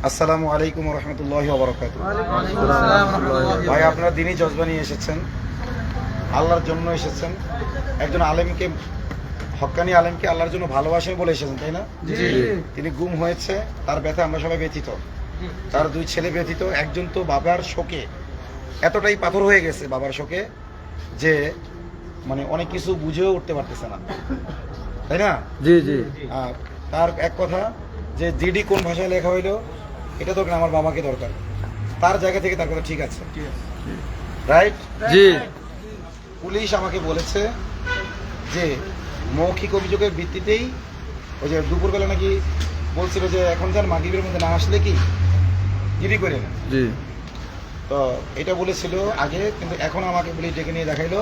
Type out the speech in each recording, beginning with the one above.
আসসালামু আলাইকুম ওয়া রাহমাতুল্লাহি ওয়া বারাকাতুহু। ভাই আপনারা দিনই জজবা নিয়ে এসেছেন, আল্লাহর জন্য এসেছেন, একজন আলেমকে, হক্কানি আলেমকে আল্লাহর জন্য ভালোবাসেন বলে এসেছেন, তাই না? জি। তিনি গুম হয়েছে, তার ব্যথা আমরা সবাই ব্যথিত, তার দুই ছেলে ব্যথিত। একজন তো বাবার শোকে এতটাই পাথর হয়ে গেছে, বাবার শোকে, যে মানে অনেক কিছু বুঝেও উঠতে পারতেছে না, তাই না? জি জি। আর তার এক কথা যে জিডি কোন ভাষায় লেখা হইলো এটা তো আমার বাবাকে দরকার, তার জায়গা থেকে তার কথা ঠিক আছে, রাইট? জি। পুলিশ আমাকে বলেছে যে মৌখিক অভিযোগের ভিত্তিতেই ওই যে দুপুরবেলা নাকি বলছিল যে এখন যার মাগরিবের মধ্যে না আসলে কি জিডি করে না। জি। তো এটা বলেছিল আগে, কিন্তু এখন আমাকে পুলিশ ডেকে নিয়ে দেখাইলো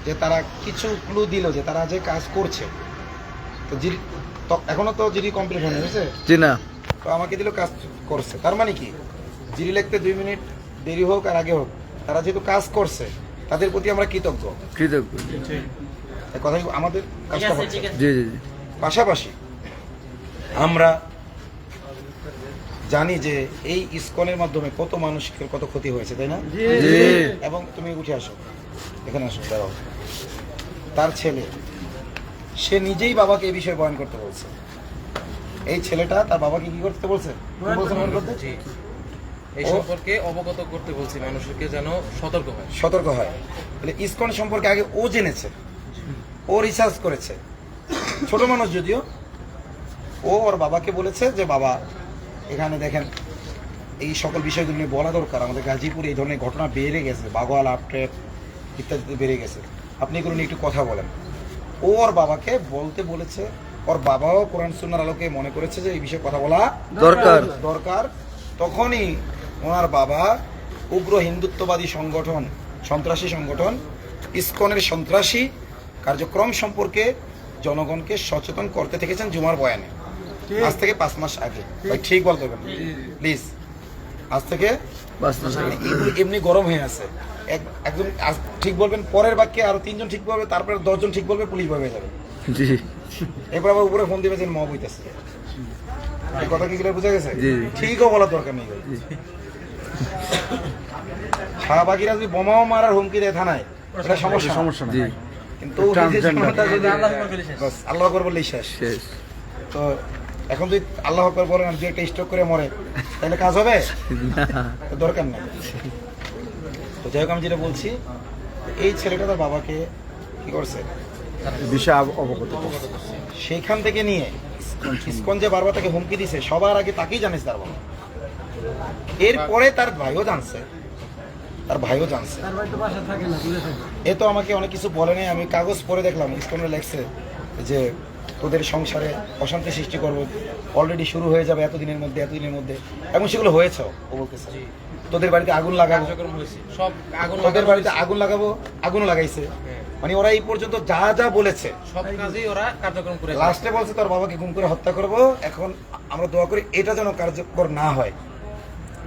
যে তারা কিছু ক্লু দিল যে তারা যে কাজ করছে। তো জিডি তো এখনো তো জিডি কমপ্লিট হয়নি, বুঝছে? জি না। তো আমাকে দিল কাজ করছে, তার মানে কি জিডি লিখতে 2 মিনিট দেরি হোক আর আগে হোক, তারা যেহেতু কাজ করছে তাদের প্রতি আমরা কৃতজ্ঞ। কৃতজ্ঞ। এই কথাই আমাদের কাজটা হচ্ছে। জি জি জি। পাশাপাশি আমরা জানি যে এই ইসকনের মাধ্যমে কত মানুষের কত ক্ষতি হয়েছে, তাই না? জি। এবং তুমি উঠে আসো, এখানে আসো, দাঁড়াও। তার ছেলে, সে নিজেই বাবাকে এই বিষয়ে বয়ান করতে বলছে। এই ছেলেটা তার বাবাকে কি করতে বলছে? কি বলছে বয়ান করতে? জি। এই সম্পর্কে অবগত করতে বলছি, মানুষকে যেন সতর্ক হয়। সতর্ক হয়। তাহলে ইসকন সম্পর্কে আগে ও জেনেছে, ও রিসার্চ করেছে, ছোট মানুষ যদিও। ও ওর বাবাকে বলেছে যে বাবা এখানে দেখেন এই সকল বিষয়গুলো নিয়ে বলা দরকার, আমাদের গাজীপুরে এই ধরনের ঘটনা বেড়ে গেছে, বাগোয়াল, আপট্রেপ ইত্যাদিতে বেড়ে গেছে, আপনি এগুলো নিয়ে একটু কথা বলেন। ও ওর বাবাকে বলতে বলেছে, ওর বাবাও কোরআন সুন্নাহর আলোকে মনে করেছে যে এই বিষয়ে কথা বলা দরকার। দরকার। তখনই ওনার বাবা উগ্র হিন্দুত্ববাদী সংগঠন, সন্ত্রাসী সংগঠন ইসকনের সন্ত্রাসী কার্যক্রম সম্পর্কে জনগণকে সচেতন করতে থেকেছেন জুমার বয়ানে, আজ থেকে 5 মাস আগে। ভাই ঠিক বলতে হবে প্লিজ, আজ থেকে এমনি গরম হয়ে আছে। একজন ঠিক বলবেন, পরের বাক্যে আরো 3 জন ঠিক বলবে, তারপরে 10 জন ঠিক বলবে, পুলিশ ভয় হয়ে যাবে। জি। এরপর আবার উপরে ফোন দিবে যে মব হইতেছে। এই কথা কি ক্লিয়ার বোঝা গেছে? জি। ঠিকও বলার দরকার নেই। শাহবাগীরা যদি বোমাও মারার হুমকি দেয় থানায়, এটা সমস্যা না। জি। কিন্তু আল্লাহ আকবার বললেই শেষ। শেষ। তো এখন যদি আল্লাহ আকবার বলেন আর 2 একটা স্ট্রোক করে মরে, তাহলে কাজ হবে? তো দরকার নেই। তো যাই হোক, আমি যেটা বলছি, এই ছেলেটা তার বাবাকে কি করছে বিষয় অবগত। সেইখান থেকে নিয়ে ইসকন যে বারবার তাকে হুমকি দিছে, সবার আগে তাকেই জানিস তার বাবা। এরপরে তার ভাইও জানছে, এ তো আমাকে অনেক কিছু বলে নাই। আমি কাগজ পড়ে দেখলাম, ইসকনে লেখছে যে তোদের সংসারে অশান্তি সৃষ্টি করবো, অলরেডি শুরু হয়ে যাবে এতদিনের মধ্যে। এবং সেগুলো হয়েছে, ও বলতেছে তোদের বাড়িতে আগুন লাগাবো, কার্যক্রম হয়েছে, সব আগুন তোদের বাড়িতে আগুন লাগাবো, আগুনও লাগাইছে। মানে ওরা এই পর্যন্ত যা যা বলেছে সব কাজেই ওরা কার্যক্রম করে। লাস্টে বলছে তোর বাবাকে গুম করে হত্যা করব। এখন আমরা দোয়া করি এটা যেন কার্যকর না হয়।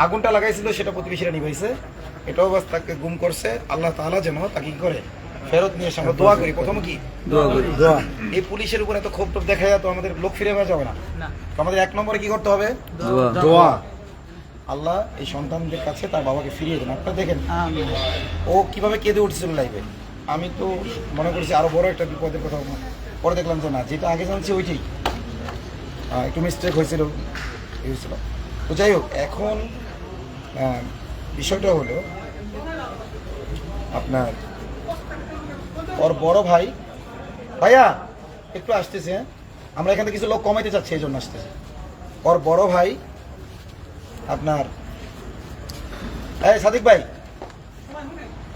আগুনটা লাগাইছিল সেটা প্রতিবেশীরা নিভাইছে, এটাও বাস তাকে গুম করছে। আল্লাহ তাআলা যেন তাকে কি করে ফেরত নিয়ে এসে আমরা দোয়া করি। প্রথম কি দোয়া করি। দোয়া। এই পুলিশের উপর এত ক্ষোভ টোপ দেখা যায় তো আমাদের লোক ফিরে পাওয়া যাবে না। তো আমাদের 1 নম্বরে কি করতে হবে? দোয়া। আল্লাহ এই সন্তানদের কাছে তার বাবাকে ফিরিয়ে দেন। আপনারা দেখেন ও কিভাবে কেঁদে উঠছিল লাইভে। আমি তো মনে করছি আরো বড় একটা বিপদের কথা, পরে দেখলাম যে না, যেটা আগে জানছি ওইটাই, একটু মিস্টেক হয়েছিল। তো যাই হোক, এখন বিষয়টা হলো আপনার ওর বড় ভাই, ভাইয়া একটু আসতেছে, হ্যাঁ? আমরা এখান থেকে কিছু লোক কমাইতে চাচ্ছি, এই জন্য আসতেছে। ওর বড় ভাই আপনার, এই সাদিক ভাই,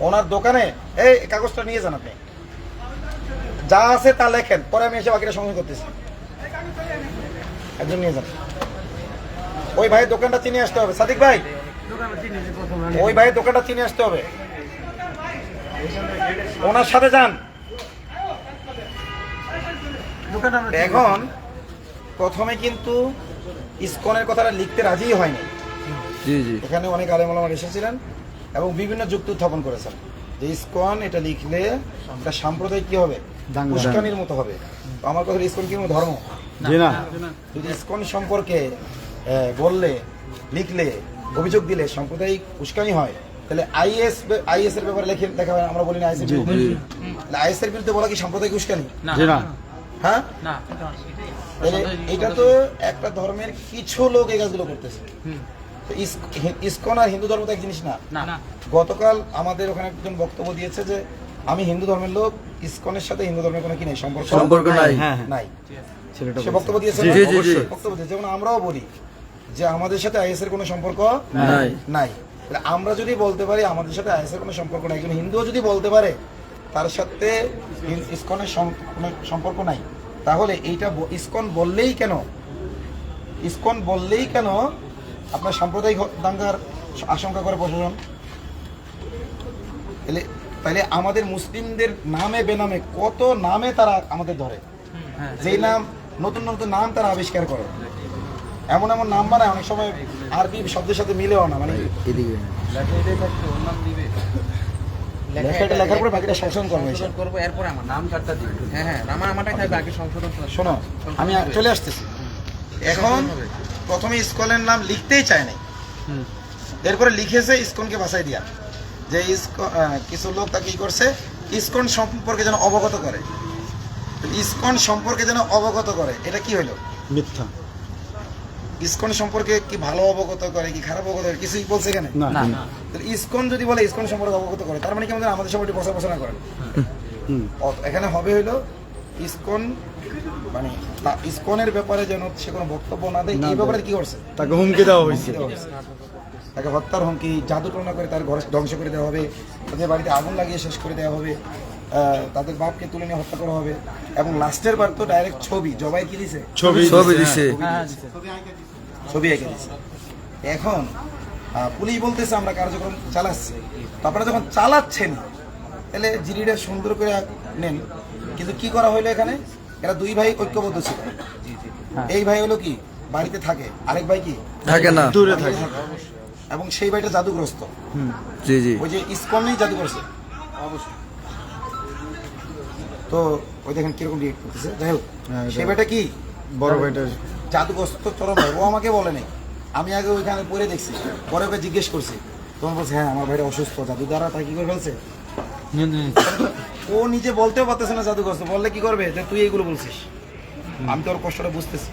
ওনার দোকানে এই কাগজটা নিয়ে যান, আপনি যা আছে তা লেখেন, পরে আমি এসে বাকিটা সংগ্রহ করতেছি। একজন নিয়ে যান। ওই ভাইয়ের দোকানটা চিনে আসতে হবে। সাদিক ভাই, ওই ভাইয়ের দোকানটা চিনে আসতে হবে, ওনার সাথে যান। এখন প্রথমে কিন্তু ইসকনের কথাটা লিখতে রাজি হয়নি। জি জি। এখানে অনেক আলেম ওলামা এসেছিলেন এবং বিভিন্ন যুক্তি উত্থাপন করেছেন যে ইসকন এটা লিখলে এটা সাম্প্রদায়িক কি হবে, উস্কানির মতো হবে। তো আমার কথা, ইসকন কি ধর্ম? জি না। যদি ইসকন সম্পর্কে বললে লিখলে, অভিযোগ দিলে সাম্প্রদায়িক উস্কানি হয়, তাহলে আইএস এর ব্যাপারে লেখা হয়, আমরা বলি না আইএস এর বিরুদ্ধে। তাহলে আইএস এর বিরুদ্ধে বলা কি সাম্প্রদায়িক উস্কানি? জি না। হ্যাঁ, তাহলে এটা তো একটা ধর্মের কিছু লোক এই কাজগুলো করতেছে। তো ইসকন আর হিন্দু ধর্ম তো এক জিনিস না। গতকাল আমাদের ওখানে একজন বক্তব্য দিয়েছে যে আমি হিন্দু ধর্মের লোক, ইসকনের সাথে হিন্দু ধর্মের কোনো কি নেই, সম্পর্ক নাই। নাই। ছেলেটা সে বক্তব্য দিয়েছে জি, না? জি, জি। অবশ্যই বক্তব্য দিয়েছে। যেমন আমরাও বলি যে আমাদের সাথে আইএস এর কোনো সম্পর্ক নাই। নাই। তাহলে আমরা যদি বলতে পারি আমাদের সাথে আইএস এর কোনো সম্পর্ক নাই, একজন হিন্দুও যদি বলতে পারে তার সাথে ইসকনের কোনো সম্পর্ক নাই, তাহলে এইটা ইসকন বললেই কেন আপনার সাম্প্রদায়িক দাঙ্গার আশঙ্কা করে প্রশাসন? তাহলে আমাদের মুসলিমদের নামে বেনামে কত নামে তারা আমাদের ধরে, যেই নাম নতুন নতুন নাম তারা আবিষ্কার করে, এমন এমন নাম বানায়, অনেক সময় আরবি শব্দের সাথে মিলেও না, মানে এদিকে লেখাটা লেখার পরে বাকিটা সংশোধন করবো। সংশোধন করবো, এরপরে আমার নাম কার্ডটা দিবে। হ্যাঁ, আমারটাই থাকবে, আগে সংশোধন করবো। শোনো, আমি চলে আসতেছি। এখন প্রথমে ইসকনের নাম লিখতেই চায় নাই, এরপরে লিখেছে ইসকনকে বাছাই দিয়া, যে কিছু লোক তাকে কি করছে, ইসকন সম্পর্কে যেন অবগত করে। ইসকন সম্পর্কে যেন অবগত করে, এটা কি হইলো? মিথ্যা। ইসকন সম্পর্কে কি ভালো অবগত করে কি খারাপ অবগত করে কিছুই বলছে এখানে না। তাহলে ইসকন যদি বলে ইসকন সম্পর্কে অবগত করে, তার মানে কি আমাদের সম্পর্কে প্রচার করেন? এখানে হবে হইলো ইসকন মানে ইসকনের ব্যাপারে যেন সে কোনো বক্তব্য না দেয়, এই ব্যাপারে কি করছে, তাকে হুমকি দেওয়া হয়েছে। তাকে হত্যার হুমকি, জাদু টনা করে তার ঘর ধ্বংস করে দেওয়া হবে, তাদের বাড়িতে আগুন লাগিয়ে শেষ করে দেওয়া হবে, তাদের বাপকে তুলে নিয়ে হত্যা করা হবে, এবং লাস্টের বার তো ডাইরেক্ট ছবি জবাই কি দিছে, ছবি দিছে। ছবি এঁকে দিছে। এখন পুলিশ বলতেছে আমরা কার্যক্রম চালাচ্ছি, তো আপনারা যখন চালাচ্ছেন তাহলে জিডিটা সুন্দর করে নেন, কিন্তু কি করা হইলো এখানে, এরা দুই ভাই ঐক্যবদ্ধ ছিল। এই ভাই হলো কি বাড়িতে থাকে, আরেক ভাই কি থাকে না, দূরে থাকে। এবং সেই ভাইটা জাদুগ্রস্ত। জি জি। ওই যে ইসকনেই জাদু করছে অবশ্যই। তো ওই দেখেন কিরকম রিয়েক্ট করতেছে। যাই হোক, সেই ভাইটা কি বড় ভাইটার জাদুগ্রস্ত চরম ভাই। ও আমাকে বলে নাই, আমি আগে ওইখানে পড়ে দেখছি, পরে ওকে জিজ্ঞেস করছি, তখন বলছে হ্যাঁ আমার ভাইটা অসুস্থ, জাদু দ্বারা তাই কি করে ফেলছে। ও নিজে বলতেও পারতেছে না জাদুগ্রস্ত, বললে কি করবে যে তুই এইগুলো বলছিস। আমি তো ওর কষ্টটা বুঝতেছি।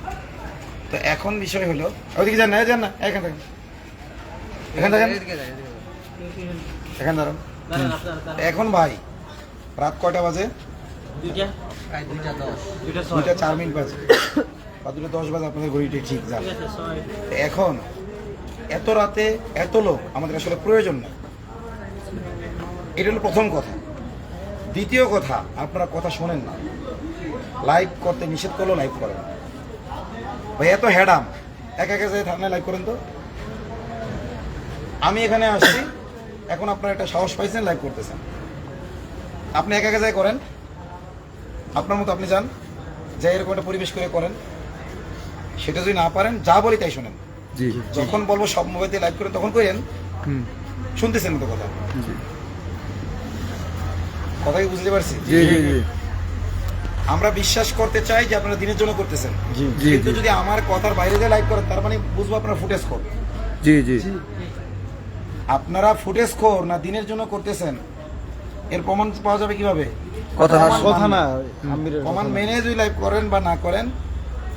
তো এখন বিষয় হলো, ওইদিকে যান না এখান থেকে, এখান দাঁড়ান। এখন ভাই রাত কয়টা বাজে? 2:04 বাজে বা 2:10 বাজে, আপনাদের ঘড়িটি ঠিক যান। এখন এত রাতে এত লোক আমাদের আসলে প্রয়োজন নেই, এটা হলো প্রথম কথা। দ্বিতীয় কথা, আপনারা কথা শোনেন না, লাইভ করতে নিষেধ করলেও লাইভ করেন। ভাই এত হ্যাডাম, একা জায়গায় থানায় লাইভ করেন তো। আমি এখানে আসছি, এখন আপনারা একটা সাহস পাইছেন লাইভ করতেছেন, আপনি একা জায়গায় করেন, আপনার মতো আপনি যান, যাই এরকম একটা পরিবেশ করে করেন। সেটা যদি না পারেন, যা বলি তাই শোনেন। জি। যখন বলবো সব মোবাইল দিয়ে লাইভ করেন তখন করেন। শুনতেছেন তো কথা, কথা কি বুঝতে পারছি? জি জি জি। আমরা বিশ্বাস করতে চাই যে আপনারা দিনের জন্য করতেছেন, জি কিন্তু যদি আমার কথার বাইরে দিয়ে লাইভ করেন তার মানে বুঝবো আপনারা ফুটেজ খোর। জি জি। আপনারা ফুটেজ খোর না দিনের জন্য করতেছেন, এর প্রমাণ পাওয়া যাবে কিভাবে? কথা না, প্রমাণ মেনে যদি লাইভ করেন বা না করেন,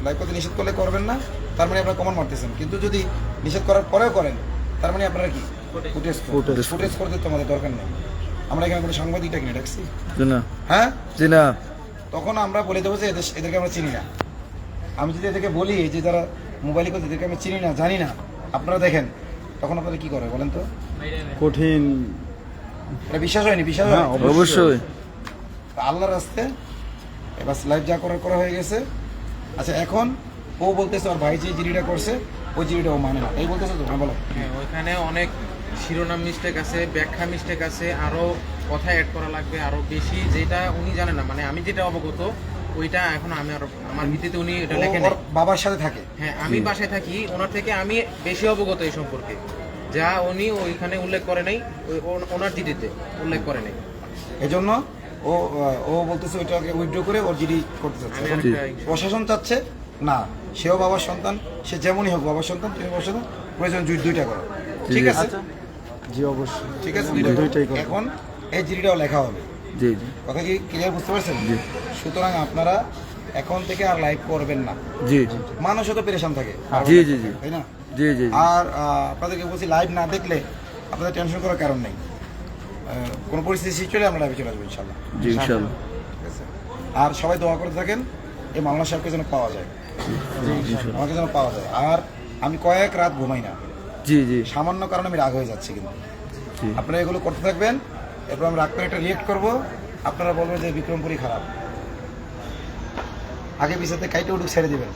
লাইভ করতে নিষেধ করলে করবেন না, তার মানে আপনারা কমান মারতেছেন। কিন্তু যদি নিষেধ করার পরেও করেন, তার মানে আপনারা কি ফুটেজ করতে তো আমাদের দরকার নেই। আমরা এখানে কোনো সাংবাদিকটা কিনে ডাকছি, হ্যাঁ জি না, তখন আমরা বলে দেবো যে এদেরকে আমরা চিনি না। আমি যদি এদেরকে বলি যে যারা মোবাইলে করছে এদেরকে আমি চিনি না জানি না, আপনারা দেখেন, তখন আপনারা কি করে বলেন তো? কঠিন। এটা বিশ্বাস হয়নি? বিশ্বাস হয় অবশ্যই। আল্লাহর রাস্তে এবার লাইভ যা করা হয়ে গেছে। আচ্ছা, এখন ও বলতেছে ওর ভাই যে জিডিটা করছে ওই জিডিটা ও মানে না, এই বলতেছে তো। বলো। হ্যাঁ, ওইখানে অনেক শিরোনাম মিস্টেক আছে, ব্যাখ্যা মিস্টেক আছে, আরো কথা অ্যাড করা লাগবে আরো বেশি, যেটা উনি জানে না। মানে আমি যেটা অবগত ওইটা এখন আমি আরো আমার ভিত্তিতে উনি এটা লেখেন। ওর বাবার সাথে থাকে। হ্যাঁ, আমি বাসায় থাকি, ওনার থেকে আমি বেশি অবগত এই সম্পর্কে, যা উনি ওইখানে উল্লেখ করে নাই, ওনার জিডিতে উল্লেখ করে নাই। এজন্য ও বলতেছে ওইটাকে উইথড্র করে ওর জিডি করতে চাচ্ছে। প্রশাসন চাচ্ছে না, সেও বাবার সন্তান, সে যেমনই হোক বাবার সন্তান, তুমি বাবার সন্তান, প্রয়োজন দুইটা করো, ঠিক আছে? জি অবশ্যই। ঠিক আছে, দুইটাই করো। এখন এই জিডিটাও লেখা হবে, জি জি কথা কি ক্লিয়ার বুঝতে পারছেন? জি। সুতরাং আপনারা এখন থেকে আর লাইভ করবেন না, জি জি মানুষও তো পেরেশান থাকে, জি জি জি তাই না? জি জি আর আপনাদেরকে বলছি লাইভ না দেখলে আপনাদের টেনশন করার কারণ নেই, কোনো পরিস্থিতি সৃষ্টি হলে আমরা লাইভে চলে আসবো ইনশাল্লাহ, জি ইনশাআল্লাহ। ঠিক আছে? আর সবাই দোয়া করতে থাকেন এই মাওলানা সাহেবকে যেন পাওয়া যায়, আমাকে যেন পাওয়া যায়। আর আমি কয়েক রাত ঘুমাই না, জি জি সামান্য কারণে আমি রাগ হয়ে যাচ্ছি, কিন্তু জি আপনারা এগুলো করতে থাকবেন, এরপর আমি রাগ করে একটা রিয়েক্ট করবো, আপনারা বলবেন যে বিক্রমপুরই খারাপ, আগে পিছাতে কাইটে উঠুক ছেড়ে দিবেন,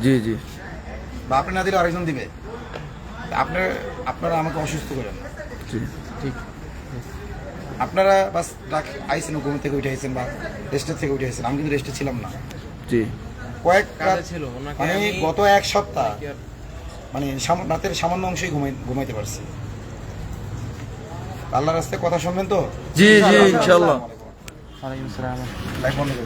জি জি বা আপনি না দিলে আরেকজন দিবে, আপনারা আমাকে অসুস্থ করেন না। জি আপনারা বাস আইসেন, ঘুম থেকে উঠে আইসেন বা রেস্টের থেকে উঠে আইসেন, আমি কিন্তু রেস্টে ছিলাম না, জি কয়েক কাজে রাত ছিল ওনাকে মানে আমি- গত এক সপ্তাহ মানে রাতের সামান্য অংশই ঘুমাইতে পারছি। আল্লাহর রাস্তায় কথা শুনবেন তো? জি জি ইনশাআল্লাহ। লাইভ বন্ধ করে দিন।